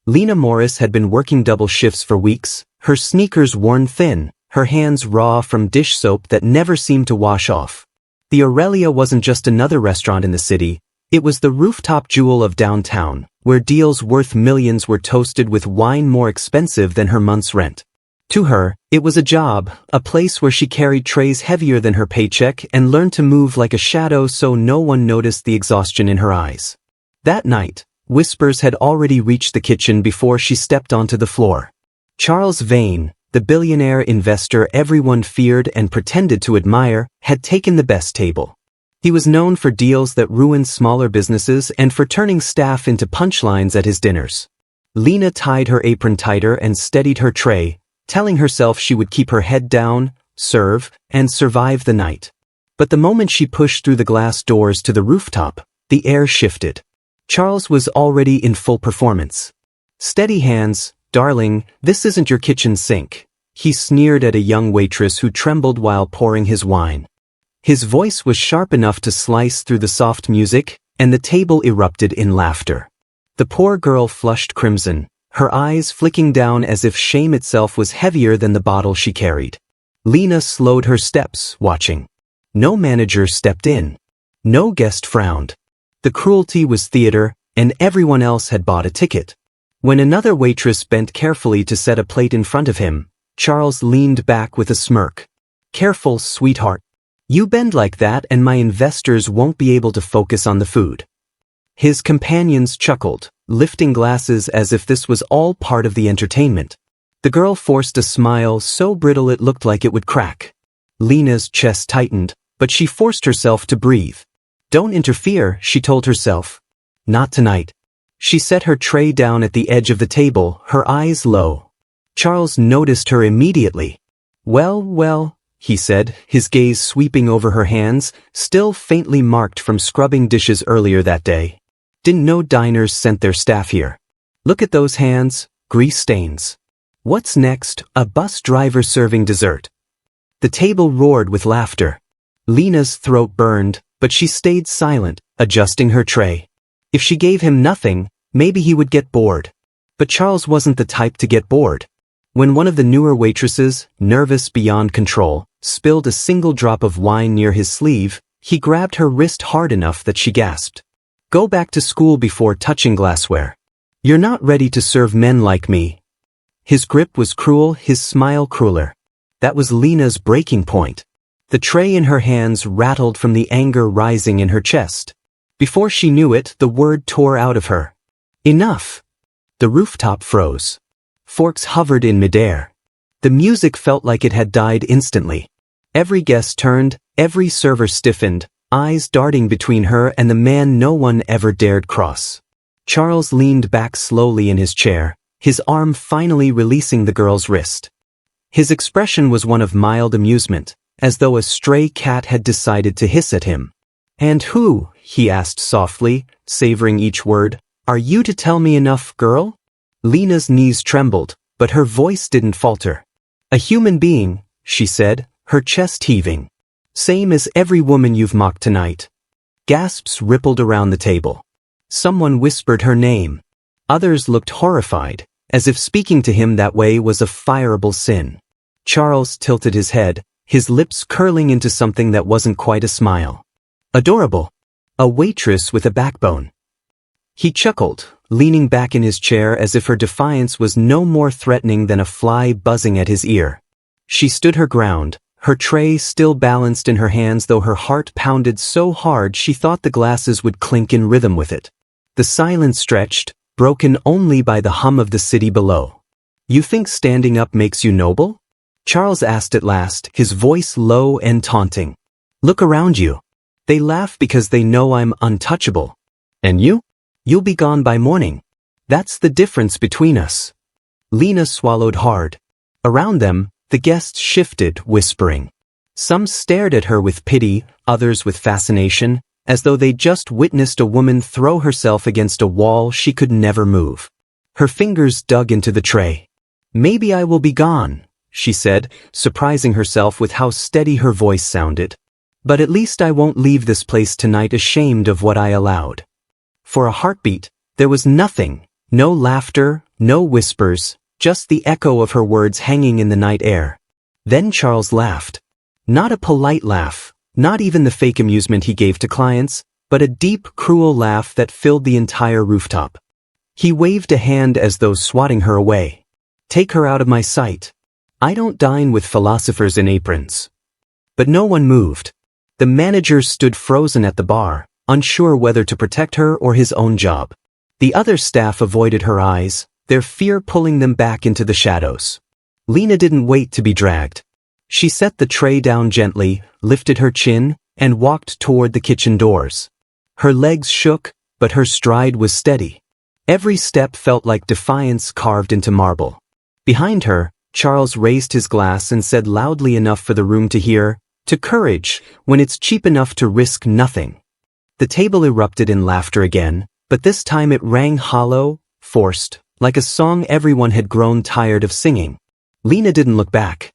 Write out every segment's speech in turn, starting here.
Lena Morris had been working double shifts for weeks, her sneakers worn thin, her hands raw from dish soap that never seemed to wash off. The Aurelia wasn't just another restaurant in the city, it was the rooftop jewel of downtown, where deals worth millions were toasted with wine more expensive than her month's rent. To her, it was a job, a place where she carried trays heavier than her paycheck and learned to move like a shadow so no one noticed the exhaustion in her eyes. That night, whispers had already reached the kitchen before she stepped onto the floor. Charles Vane, the billionaire investor everyone feared and pretended to admire, had taken the best table. He was known for deals that ruined smaller businesses and for turning staff into punchlines at his dinners. Lena tied her apron tighter and steadied her tray, telling herself she would keep her head down, serve, and survive the night. But the moment she pushed through the glass doors to the rooftop, the air shifted. Charles was already in full performance. "Steady hands, darling, this isn't your kitchen sink," he sneered at a young waitress who trembled while pouring his wine. His voice was sharp enough to slice through the soft music, and the table erupted in laughter. The poor girl flushed crimson, her eyes flicking down as if shame itself was heavier than the bottle she carried. Lena slowed her steps, watching. No manager stepped in. No guest frowned. The cruelty was theater, and everyone else had bought a ticket. When another waitress bent carefully to set a plate in front of him, Charles leaned back with a smirk. "Careful, sweetheart. You bend like that and my investors won't be able to focus on the food." His companions chuckled, lifting glasses as if this was all part of the entertainment. The girl forced a smile so brittle it looked like it would crack. Lena's chest tightened, but she forced herself to breathe. "Don't interfere," she told herself. "Not tonight." She set her tray down at the edge of the table, her eyes low. Charles noticed her immediately. Well, he said, his gaze sweeping over her hands, still faintly marked from scrubbing dishes earlier that day. "Didn't know diners sent their staff here. Look at those hands, grease stains. What's next? A bus driver serving dessert." The table roared with laughter. Lena's throat burned, but she stayed silent, adjusting her tray. If she gave him nothing, maybe he would get bored. But Charles wasn't the type to get bored. When one of the newer waitresses, nervous beyond control, spilled a single drop of wine near his sleeve, he grabbed her wrist hard enough that she gasped. "Go back to school before touching glassware. You're not ready to serve men like me." His grip was cruel, his smile crueler. That was Lena's breaking point. The tray in her hands rattled from the anger rising in her chest. Before she knew it, the word tore out of her. "Enough!" The rooftop froze. Forks hovered in midair. The music felt like it had died instantly. Every guest turned, every server stiffened, eyes darting between her and the man no one ever dared cross. Charles leaned back slowly in his chair, his arm finally releasing the girl's wrist. His expression was one of mild amusement, as though a stray cat had decided to hiss at him. "And who," he asked softly, savoring each word, "are you to tell me enough, girl?" Lena's knees trembled, but her voice didn't falter. "A human being," she said, her chest heaving. "Same as every woman you've mocked tonight." Gasps rippled around the table. Someone whispered her name. Others looked horrified, as if speaking to him that way was a fireable sin. Charles tilted his head, his lips curling into something that wasn't quite a smile. "Adorable. A waitress with a backbone." He chuckled, leaning back in his chair as if her defiance was no more threatening than a fly buzzing at his ear. She stood her ground, her tray still balanced in her hands though her heart pounded so hard she thought the glasses would clink in rhythm with it. The silence stretched, broken only by the hum of the city below. "You think standing up makes you noble?" Charles asked at last, his voice low and taunting. "Look around you. They laugh because they know I'm untouchable. And you? You'll be gone by morning. That's the difference between us." Lena swallowed hard. Around them, the guests shifted, whispering. Some stared at her with pity, others with fascination, as though they'd just witnessed a woman throw herself against a wall she could never move. Her fingers dug into the tray. "Maybe I will be gone," she said, surprising herself with how steady her voice sounded. "But at least I won't leave this place tonight ashamed of what I allowed." For a heartbeat, there was nothing, No laughter, no whispers, just the echo of her words hanging in the night air. Then Charles laughed. Not a polite laugh, not even the fake amusement he gave to clients, but a deep, cruel laugh that filled the entire rooftop. He waved a hand as though swatting her away. Take her out of my sight. I don't dine with philosophers in aprons. But no one moved. The manager stood frozen at the bar, unsure whether to protect her or his own job. The other staff avoided her eyes, their fear pulling them back into the shadows. Lena didn't wait to be dragged. She set the tray down gently, lifted her chin, and walked toward the kitchen doors. Her legs shook, but her stride was steady. Every step felt like defiance carved into marble. Behind her, Charles raised his glass and said loudly enough for the room to hear, "To courage, when it's cheap enough to risk nothing." The table erupted in laughter again, but this time it rang hollow, forced, like a song everyone had grown tired of singing. Lena didn't look back.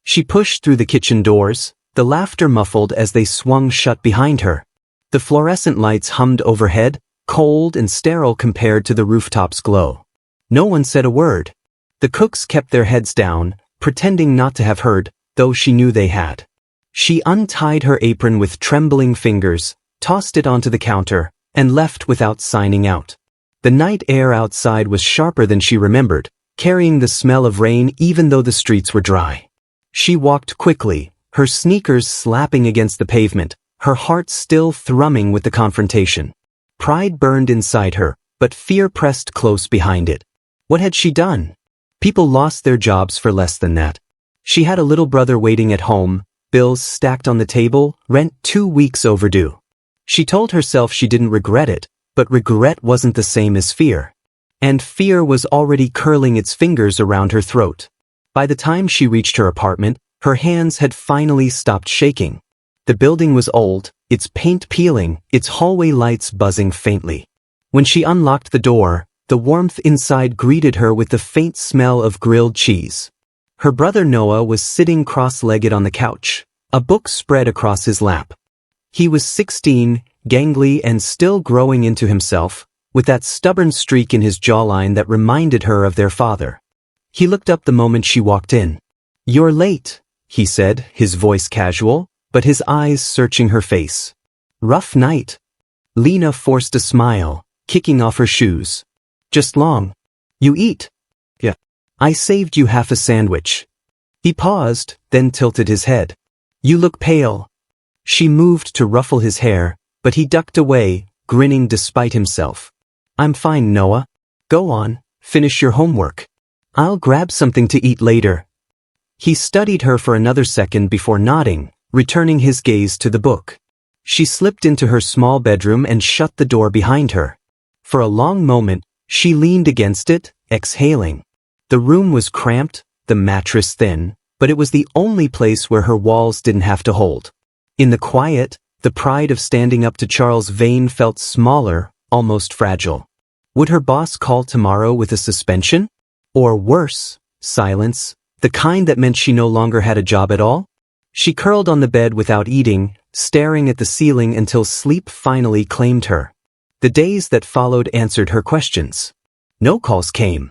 She pushed through the kitchen doors, the laughter muffled as they swung shut behind her. The fluorescent lights hummed overhead, cold and sterile compared to the rooftop's glow. No one said a word. The cooks kept their heads down, pretending not to have heard, though she knew they had. She untied her apron with trembling fingers, tossed it onto the counter, and left without signing out. The night air outside was sharper than she remembered, carrying the smell of rain even though the streets were dry. She walked quickly, her sneakers slapping against the pavement, her heart still thrumming with the confrontation. Pride burned inside her, but fear pressed close behind it. What had she done? People lost their jobs for less than that. She had a little brother waiting at home, bills stacked on the table, rent 2 weeks overdue. She told herself she didn't regret it, but regret wasn't the same as fear. And fear was already curling its fingers around her throat. By the time she reached her apartment, her hands had finally stopped shaking. The building was old, its paint peeling, its hallway lights buzzing faintly. When she unlocked the door, the warmth inside greeted her with the faint smell of grilled cheese. Her brother Noah was sitting cross-legged on the couch, a book spread across his lap. He was 16, gangly and still growing into himself, with that stubborn streak in his jawline that reminded her of their father. He looked up the moment she walked in. "You're late," he said, his voice casual, but his eyes searching her face. "Rough night." Lena forced a smile, kicking off her shoes. "Just long. You eat?" "Yeah. I saved you half a sandwich." He paused, then tilted his head. "You look pale." She moved to ruffle his hair, but he ducked away, grinning despite himself. "I'm fine, Noah. Go on, finish your homework. I'll grab something to eat later." He studied her for another second before nodding, returning his gaze to the book. She slipped into her small bedroom and shut the door behind her. For a long moment, she leaned against it, exhaling. The room was cramped, the mattress thin, but it was the only place where her walls didn't have to hold. In the quiet, the pride of standing up to Charles Vane felt smaller, almost fragile. Would her boss call tomorrow with a suspension? Or worse, silence, the kind that meant she no longer had a job at all? She curled on the bed without eating, staring at the ceiling until sleep finally claimed her. The days that followed answered her questions. No calls came.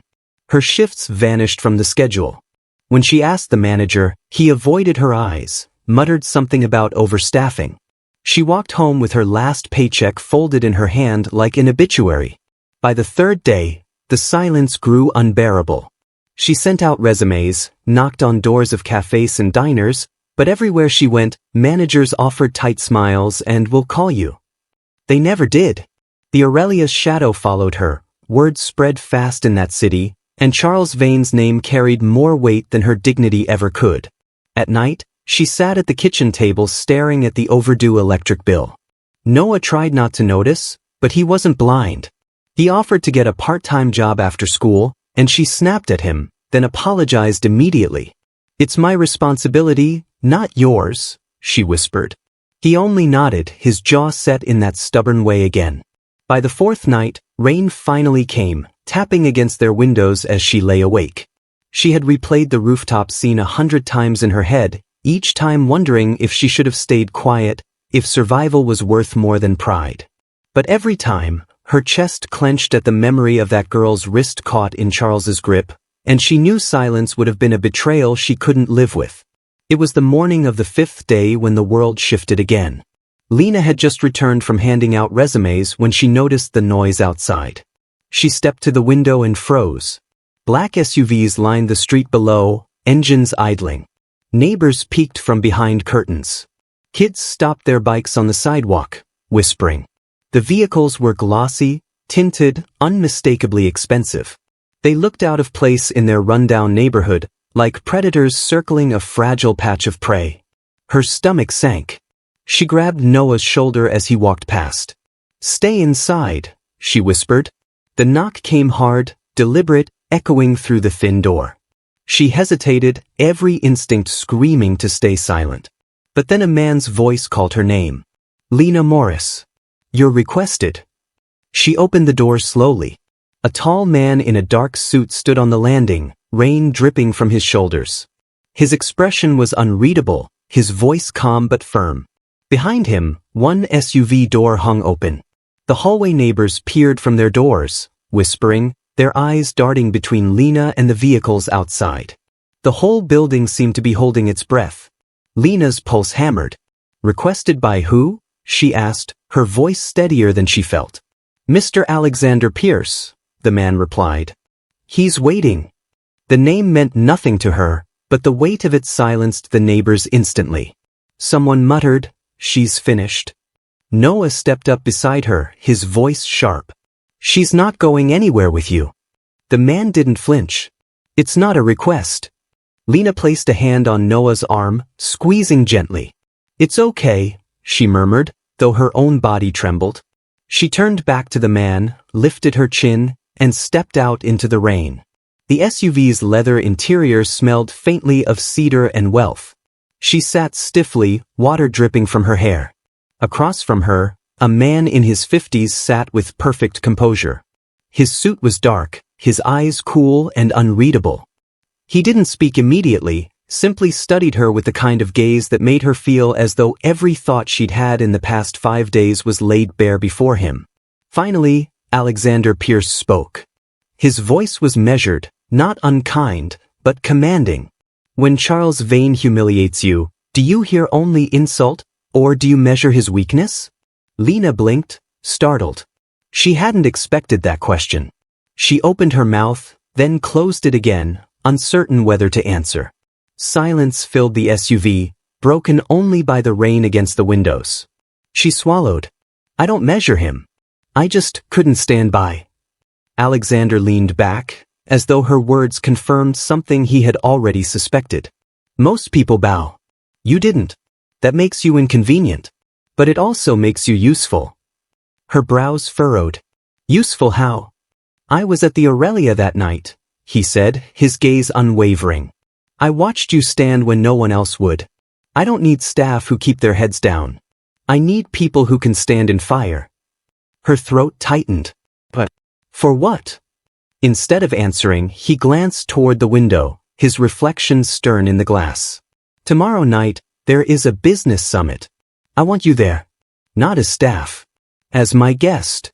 Her shifts vanished from the schedule. When she asked the manager, he avoided her eyes, muttered something about overstaffing. She walked home with her last paycheck folded in her hand like an obituary. By the third day, the silence grew unbearable. She sent out resumes, knocked on doors of cafes and diners, but everywhere she went, managers offered tight smiles and "we'll call you." They never did. The Aurelia's shadow followed her, word spread fast in that city, and Charles Vane's name carried more weight than her dignity ever could. At night, she sat at the kitchen table staring at the overdue electric bill. Noah tried not to notice, but he wasn't blind. He offered to get a part-time job after school, and she snapped at him, then apologized immediately. "It's my responsibility, not yours," she whispered. He only nodded, his jaw set in that stubborn way again. By the fourth night, rain finally came, tapping against their windows as she lay awake. She had replayed the rooftop scene 100 times in her head, each time wondering if she should have stayed quiet, if survival was worth more than pride. But every time, Her chest clenched at the memory of that girl's wrist caught in Charles's grip, and she knew silence would have been a betrayal she couldn't live with. It was the morning of the 5th day when the world shifted again. Lena had just returned from handing out resumes when she noticed the noise outside. She stepped to the window and froze. Black SUVs lined the street below, engines idling. Neighbors peeked from behind curtains. Kids stopped their bikes on the sidewalk, whispering. The vehicles were glossy, tinted, unmistakably expensive. They looked out of place in their rundown neighborhood, like predators circling a fragile patch of prey. Her stomach sank. She grabbed Noah's shoulder as he walked past. "Stay inside," she whispered. The knock came hard, deliberate, echoing through the thin door. She hesitated, every instinct screaming to stay silent. But then a man's voice called her name. "Lena Morris. You're requested." She opened the door slowly. A tall man in a dark suit stood on the landing, rain dripping from his shoulders. His expression was unreadable, his voice calm but firm. Behind him, one SUV door hung open. The hallway neighbors peered from their doors, whispering, their eyes darting between Lena and the vehicles outside. The whole building seemed to be holding its breath. Lena's pulse hammered. "Requested by who?" she asked, her voice steadier than she felt. "Mr. Alexander Pierce," the man replied. "He's waiting." The name meant nothing to her, but the weight of it silenced the neighbors instantly. Someone muttered, "She's finished." Noah stepped up beside her, his voice sharp. "She's not going anywhere with you." The man didn't flinch. "It's not a request." Lena placed a hand on Noah's arm, squeezing gently. "It's okay," she murmured, though her own body trembled. She turned back to the man, lifted her chin, and stepped out into the rain. The SUV's leather interior smelled faintly of cedar and wealth. She sat stiffly, water dripping from her hair. Across from her, a man in his 50s sat with perfect composure. His suit was dark, his eyes cool and unreadable. He didn't speak immediately, simply studied her with the kind of gaze that made her feel as though every thought she'd had in the past 5 days was laid bare before him. Finally, Alexander Pierce spoke. His voice was measured, not unkind, but commanding. "When Charles Vane humiliates you, do you hear only insult, or do you measure his weakness?" Lena blinked, startled. She hadn't expected that question. She opened her mouth, then closed it again, uncertain whether to answer. Silence filled the SUV, broken only by the rain against the windows. She swallowed. "I don't measure him. I just couldn't stand by." Alexander leaned back, as though her words confirmed something he had already suspected. "Most people bow. You didn't. That makes you inconvenient. But it also makes you useful." Her brows furrowed. "Useful how?" "I was at the Aurelia that night," he said, his gaze unwavering. "I watched you stand when no one else would. I don't need staff who keep their heads down. I need people who can stand in fire." Her throat tightened. "But for what?" Instead of answering, he glanced toward the window, his reflection stern in the glass. "Tomorrow night, there is a business summit. I want you there. Not as staff. As my guest."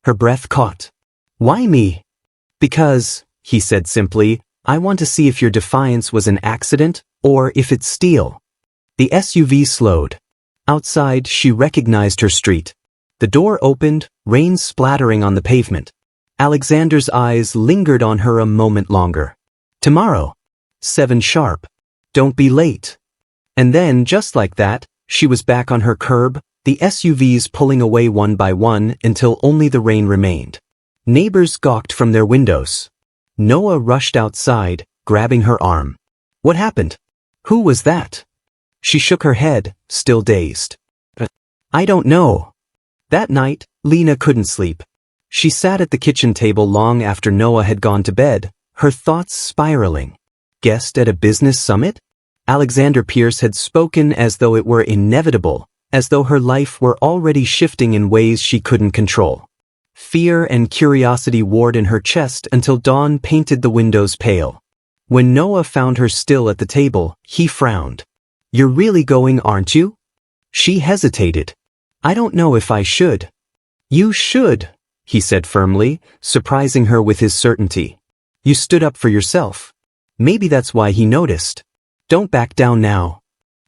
Her breath caught. "Why me?" "Because," he said simply, "I want to see if your defiance was an accident, or if it's steel." The SUV slowed. Outside, she recognized her street. The door opened, rain splattering on the pavement. Alexander's eyes lingered on her a moment longer. "Tomorrow. 7 sharp. Don't be late." And then, just like that, she was back on her curb, the SUVs pulling away one by one until only the rain remained. Neighbors gawked from their windows. Noah rushed outside, grabbing her arm. "What happened? Who was that?" She shook her head, still dazed. "I don't know." That night, Lena couldn't sleep. She sat at the kitchen table long after Noah had gone to bed, her thoughts spiraling. Guest at a business summit? Alexander Pierce had spoken as though it were inevitable, as though her life were already shifting in ways she couldn't control. Fear and curiosity warred in her chest until dawn painted the windows pale. When Noah found her still at the table, he frowned. "You're really going, aren't you?" She hesitated. "I don't know if I should." "You should," he said firmly, surprising her with his certainty. You stood up for yourself. Maybe that's why he noticed. Don't back down now.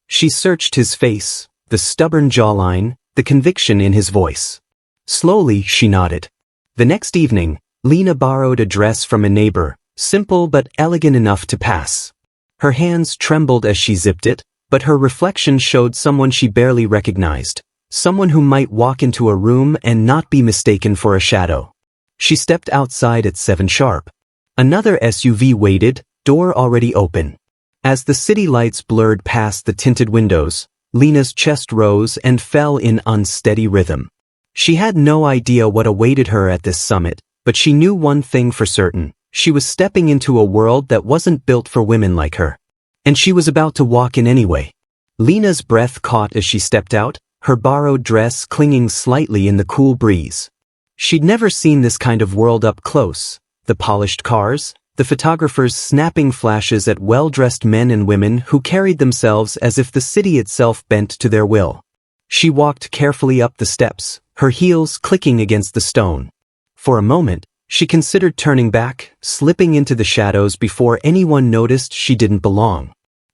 She searched his face, the stubborn jawline, the conviction in his voice. Slowly, she nodded. The next evening, Lena borrowed a dress from a neighbor, simple but elegant enough to pass. Her hands trembled as she zipped it, but her reflection showed someone she barely recognized, someone who might walk into a room and not be mistaken for a shadow. She stepped outside at 7 sharp. Another SUV waited, door already open. As the city lights blurred past the tinted windows, Lena's chest rose and fell in unsteady rhythm. She had no idea what awaited her at this summit, but she knew one thing for certain. She was stepping into a world that wasn't built for women like her. And she was about to walk in anyway. Lena's breath caught as she stepped out, her borrowed dress clinging slightly in the cool breeze. She'd never seen this kind of world up close. The polished cars, the photographers snapping flashes at well-dressed men and women who carried themselves as if the city itself bent to their will. She walked carefully up the steps, her heels clicking against the stone. For a moment, she considered turning back, slipping into the shadows before anyone noticed she didn't belong.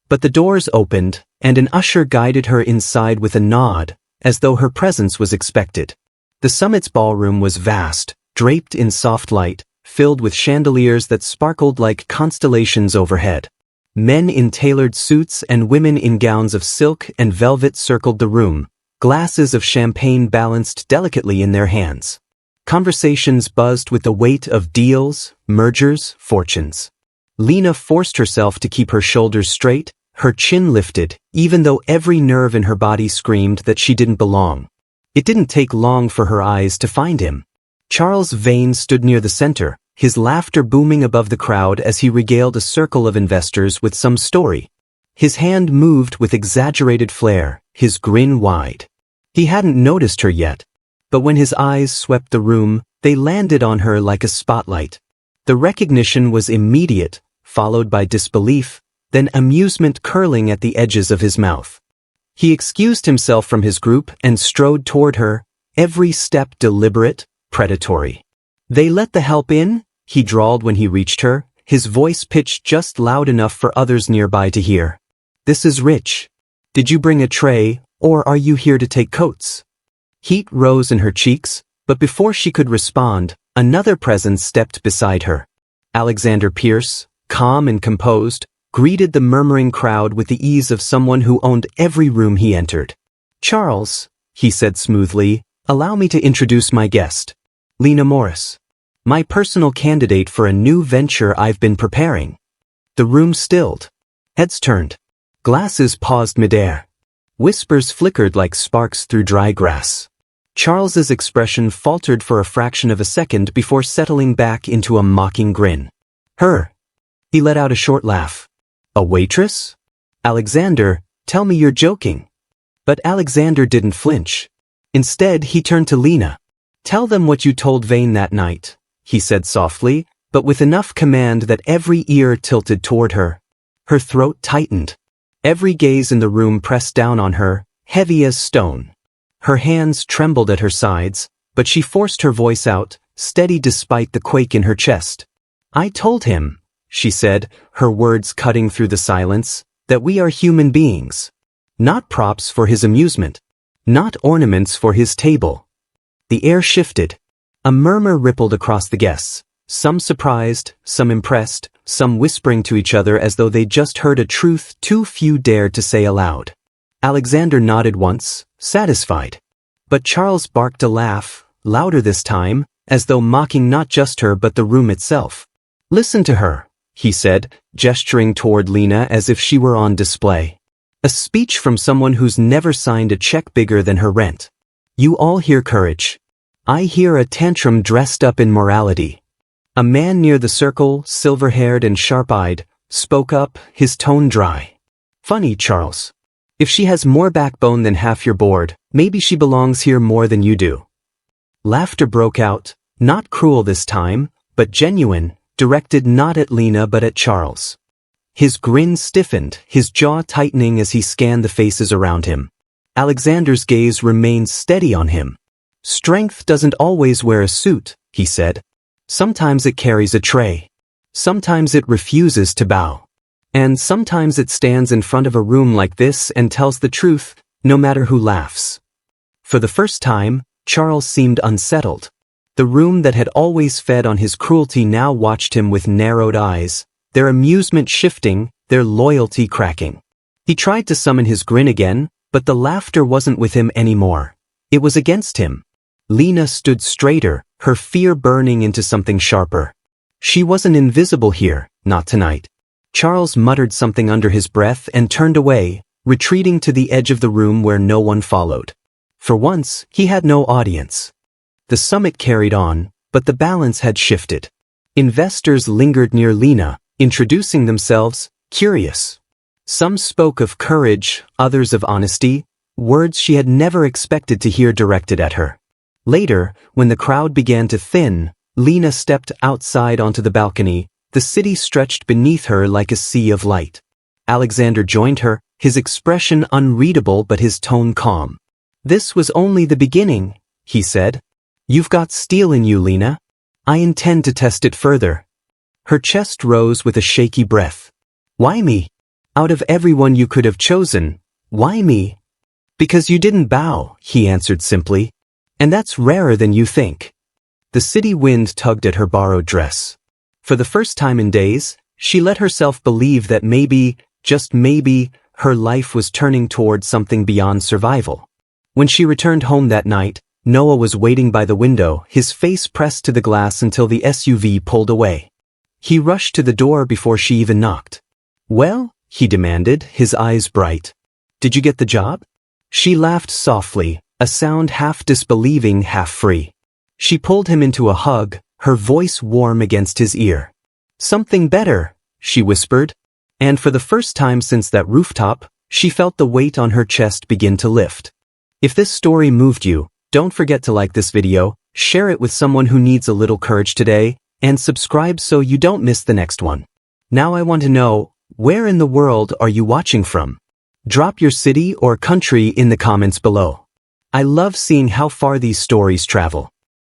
But the doors opened, and an usher guided her inside with a nod, as though her presence was expected. The summit's ballroom was vast, draped in soft light, filled with chandeliers that sparkled like constellations overhead. Men in tailored suits and women in gowns of silk and velvet circled the room, glasses of champagne balanced delicately in their hands. Conversations buzzed with the weight of deals, mergers, fortunes. Lena forced herself to keep her shoulders straight, her chin lifted, even though every nerve in her body screamed that she didn't belong. It didn't take long for her eyes to find him. Charles Vane stood near the center, his laughter booming above the crowd as he regaled a circle of investors with some story. His hand moved with exaggerated flair, his grin wide. He hadn't noticed her yet. But when his eyes swept the room, they landed on her like a spotlight. The recognition was immediate, followed by disbelief, then amusement curling at the edges of his mouth. He excused himself from his group and strode toward her, every step deliberate, predatory. "They let the help in?" he drawled when he reached her, his voice pitched just loud enough for others nearby to hear. "This is Rich. Did you bring a tray, or are you here to take coats?" Heat rose in her cheeks, but before she could respond, another presence stepped beside her. Alexander Pierce, calm and composed, greeted the murmuring crowd with the ease of someone who owned every room he entered. "Charles," he said smoothly, "allow me to introduce my guest. Lena Morris. My personal candidate for a new venture I've been preparing." The room stilled. Heads turned. Glasses paused midair. Whispers flickered like sparks through dry grass. Charles's expression faltered for a fraction of a second before settling back into a mocking grin. "Her." He let out a short laugh. "A waitress? Alexander, tell me you're joking." But Alexander didn't flinch. Instead, he turned to Lena. "Tell them what you told Vane that night," he said softly, but with enough command that every ear tilted toward her. Her throat tightened. Every gaze in the room pressed down on her, heavy as stone. Her hands trembled at her sides, but she forced her voice out, steady despite the quake in her chest. "I told him," she said, her words cutting through the silence, "that we are human beings. Not props for his amusement. Not ornaments for his table." The air shifted. A murmur rippled across the guests, some surprised, some impressed, some whispering to each other as though they'd just heard a truth too few dared to say aloud. Alexander nodded once, satisfied. But Charles barked a laugh, louder this time, as though mocking not just her but the room itself. "Listen to her," he said, gesturing toward Lena as if she were on display. A speech from someone who's never signed a check bigger than her rent. "You all hear courage. I hear a tantrum dressed up in morality." A man near the circle, silver-haired and sharp-eyed, spoke up, his tone dry. "Funny, Charles. If she has more backbone than half your board, maybe she belongs here more than you do." Laughter broke out, not cruel this time, but genuine, directed not at Lena but at Charles. His grin stiffened, his jaw tightening as he scanned the faces around him. Alexander's gaze remained steady on him. Strength doesn't always wear a suit, he said. Sometimes it carries a tray. Sometimes it refuses to bow. And sometimes it stands in front of a room like this and tells the truth, no matter who laughs. For the first time, Charles seemed unsettled. The room that had always fed on his cruelty now watched him with narrowed eyes, their amusement shifting, their loyalty cracking. He tried to summon his grin again, but the laughter wasn't with him anymore. It was against him. Lena stood straighter, her fear burning into something sharper. She wasn't invisible here, not tonight. Charles muttered something under his breath and turned away, retreating to the edge of the room where no one followed. For once, he had no audience. The summit carried on, but the balance had shifted. Investors lingered near Lena, introducing themselves, curious. Some spoke of courage, others of honesty, words she had never expected to hear directed at her. Later, when the crowd began to thin, Lena stepped outside onto the balcony. The city stretched beneath her like a sea of light. Alexander joined her, his expression unreadable but his tone calm. "This was only the beginning," he said. "You've got steel in you, Lena. I intend to test it further." Her chest rose with a shaky breath. "Why me? Out of everyone you could have chosen, why me?" "Because you didn't bow," he answered simply. "And that's rarer than you think." The city wind tugged at her borrowed dress. For the first time in days, she let herself believe that maybe, just maybe, her life was turning toward something beyond survival. When she returned home that night, Noah was waiting by the window, his face pressed to the glass until the SUV pulled away. He rushed to the door before she even knocked. "Well?" he demanded, his eyes bright. "Did you get the job?" She laughed softly, a sound half disbelieving, half free. She pulled him into a hug, her voice warm against his ear. "Something better," she whispered. And for the first time since that rooftop, she felt the weight on her chest begin to lift. If this story moved you, don't forget to like this video, share it with someone who needs a little courage today, and subscribe so you don't miss the next one. Now I want to know, where in the world are you watching from? Drop your city or country in the comments below. I love seeing how far these stories travel.